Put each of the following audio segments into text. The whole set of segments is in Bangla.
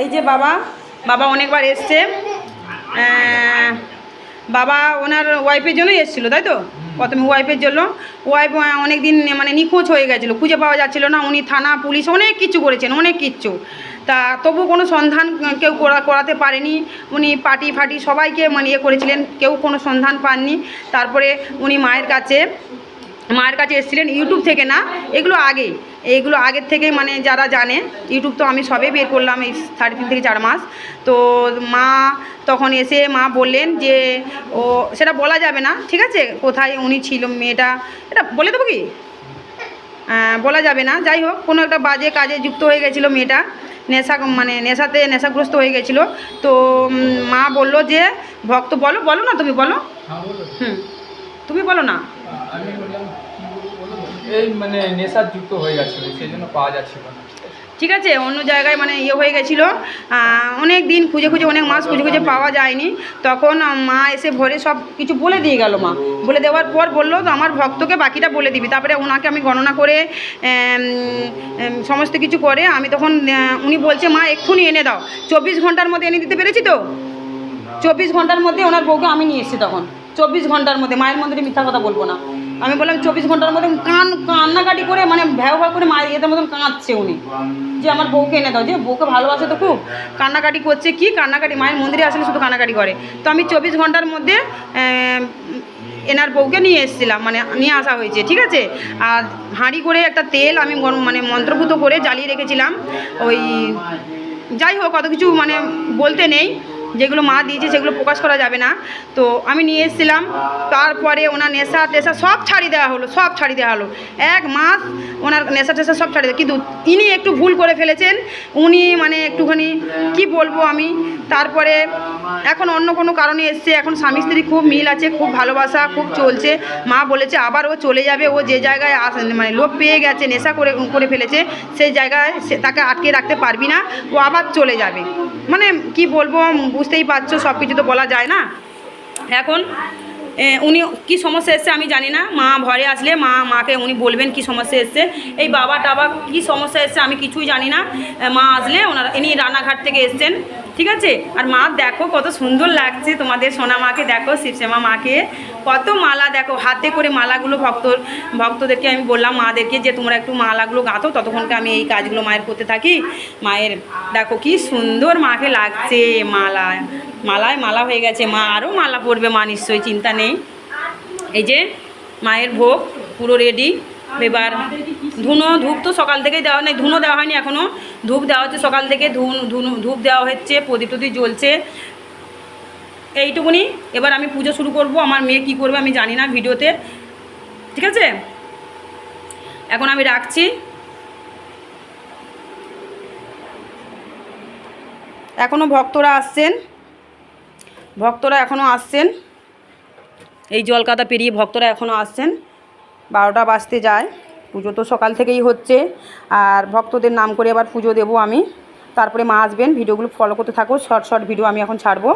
এই যে বাবা বাবা অনেকবার এসছে, বাবা ওনার ওয়াইফের জন্যই এসেছিলো, তাই তো? প্রথমে ওয়াইফের জন্য, ওয়াইফ অনেক দিন মানে নিখোঁজ হয়ে গেছিলো, খুঁজে পাওয়া যাচ্ছিলো না। উনি থানা পুলিশ অনেক কিছু করেছেন, অনেক কিচ্ছু, তা তবু কোনো সন্ধান কেউ করাতে পারেনি। উনি পার্টি ফাটি সবাইকে মানে ইয়ে করেছিলেন, কেউ কোনো সন্ধান পাননি। তারপরে উনি মায়ের কাছে এসেছিলেন, ইউটিউব থেকে না, এগুলো আগের থেকেই মানে যারা জানে, ইউটিউব তো আমি সবে বের করলাম এই 3.5 থেকে 4 মাস। তো মা তখন এসে মা বললেন যে ও সেটা বলা যাবে না, ঠিক আছে, কোথায় উনি ছিল, মেয়েটা এটা বলে দেবো কি, বলা যাবে না। যাই হোক, কোনো একটা বাজে কাজে যুক্ত হয়ে গেছিলো মেয়েটা, নেশাগ্রস্ত হয়ে গেছিলো। তো মা বলল যে ভক্ত বলো না, তুমি বলো, তুমি বলো না। আমি বললাম এই মানে নেশাযুক্ত হয়ে যাচ্ছিল, সেই জন্য পাওয়া যাচ্ছিল না। ঠিক আছে, অন্য জায়গায় মানে ইয়ে হয়ে গেছিলো, অনেক দিন খুঁজে অনেক মাস খুঁজে পাওয়া যায়নি। তখন মা এসে ভোরে সব কিছু বলে দিয়ে গেল। মা বলে দেওয়ার পর বললো তো আমার ভক্তকে বাকিটা বলে দিবি। তারপরে ওনাকে আমি গণনা করে সমস্ত কিছু করে আমি তখন উনি বলছে মা এক্ষুনি এনে দাও, 24 ঘন্টার মধ্যে এনে দিতে পেরেছি। তো 24 ঘন্টার মধ্যে ওনার বউকে আমি নিয়ে এসেছি। তখন 24 ঘন্টার মধ্যে, মায়ের মন্দিরে মিথ্যা কথা বলবো না, আমি বললাম 24 ঘন্টার মধ্যে। কান্নাকাটি করে মানে ভ্যাও করে মায়ের ইয়েদের মতন কাঁদছে উনি, যে আমার বউকে এনে দাও, যে বউকে ভালোবাসে তো খুব, কান্নাকাটি করছে। কি কান্নাকাটি, মায়ের মন্দিরে আসলে শুধু কান্নাকাটি করে। তো আমি 24 ঘন্টার মধ্যে এনার বউকে নিয়ে এসেছিলাম, মানে নিয়ে আসা হয়েছে, ঠিক আছে। আর হাঁড়ি করে একটা তেল আমি মানে মন্ত্রপুত করে জ্বালিয়ে রেখেছিলাম। ওই যাই হোক, কত কিছু মানে বলতে নেই, যেগুলো মা দিয়েছে সেগুলো প্রকাশ করা যাবে না। তো আমি নিয়ে এসেছিলাম। তারপরে ওনার নেশা টেশা সব ছাড়িয়ে দেওয়া হলো, 1 মাস ওনার নেশা টেশা সব ছাড়িয়ে দেওয়া। কিন্তু ইনি একটু ভুল করে ফেলেছেন, উনি মানে একটুখানি কি বলবো আমি। তারপরে এখন অন্য কোনো কারণে এসছে, এখন স্বামী স্ত্রী খুব মিল আছে, খুব ভালোবাসা খুব চলছে। মা বলেছে আবার ও চলে যাবে, ও যে জায়গায় মানে লোভ পেয়ে গেছে, নেশা করে ফেলেছে, সেই জায়গায় তাকে আটকে রাখতে পারবি না, ও আবার চলে যাবে। মানে কি বলবো, বুঝতেই পারছো, সব কিছু তো বলা যায় না। এখন উনি কি সমস্যা এসছে আমি জানি না, মা ঘরে আসলে মাকে উনি বলবেন কি সমস্যা এসছে। এই বাবা কি সমস্যা এসছে আমি কিছুই জানি না। মা আসলে ইনি রানাঘাট থেকে এসছেন, ঠিক আছে। আর মা দেখো কত সুন্দর লাগছে, তোমাদের সোনা মাকে দেখো, শিবশ্যামা মাকে কত মালা দেখো, হাতে করে মালাগুলো ভক্তদেরকে আমি বললাম মাদেরকে যে তোমরা একটু মালাগুলো গাঁথো, ততক্ষণকে আমি এই কাজগুলো মায়ের করতে থাকি। মায়ের দেখো কি সুন্দর মাকে লাগছে, মালা হয়ে গেছে। মা আরও মালা পরবে, মা নিশ্চয়ই, চিন্তা নেই। এই যে মায়ের ভোগ পুরো রেডি। এবার ধূপ তো সকাল থেকেই দেওয়া নেই, ধুনো দেওয়া হয়নি এখনও, ধূপ দেওয়া হচ্ছে সকাল থেকে, ধূপ দেওয়া হচ্ছে, প্রদীপ জ্বলছে, এইটুকুনি। এবার আমি পুজো শুরু করব। আমার মেয়ে কি করবে আমি জানি না ভিডিওতে, ঠিক আছে। এখন আমি রাখছি। এখনও ভক্তরা এখনও আসছেন, এই জলকাদা পেরিয়ে ভক্তরা এখনও আসছেন। 12টা বাজতে যায়, পুজো তো সকাল থেকেই হচ্ছে। আর ভক্তদের নাম করে আবার পুজো দেবো আমি, তারপরে মা আসবেন। ভিডিওগুলো ফলো করতে থাকো, শর্ট ভিডিও আমি এখন ছাড়বো।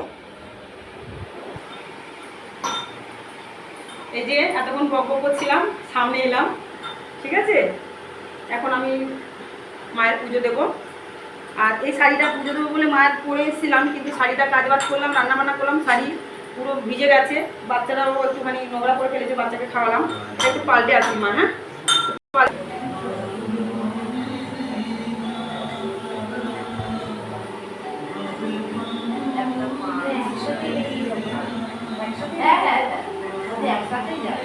এই যে এতক্ষণ বক করছিলাম, সামনে এলাম, ঠিক আছে। এখন আমি মায়ের পুজো দেবো। আর এই শাড়িটা পুজো দেবো বলে মায়ের পরে এসেছিলাম, কিন্তু শাড়িটা কাজবাজ করলাম, রান্নাবান্না করলাম, শাড়ি পুরো ভিজে গেছে। বাচ্চারাও একটুখানি নোংরা করে ফেলেছে, বাচ্চাকে খাওয়ালাম, একটু পাল্টে আসি মা। হ্যাঁ, একসাথেই যাবে।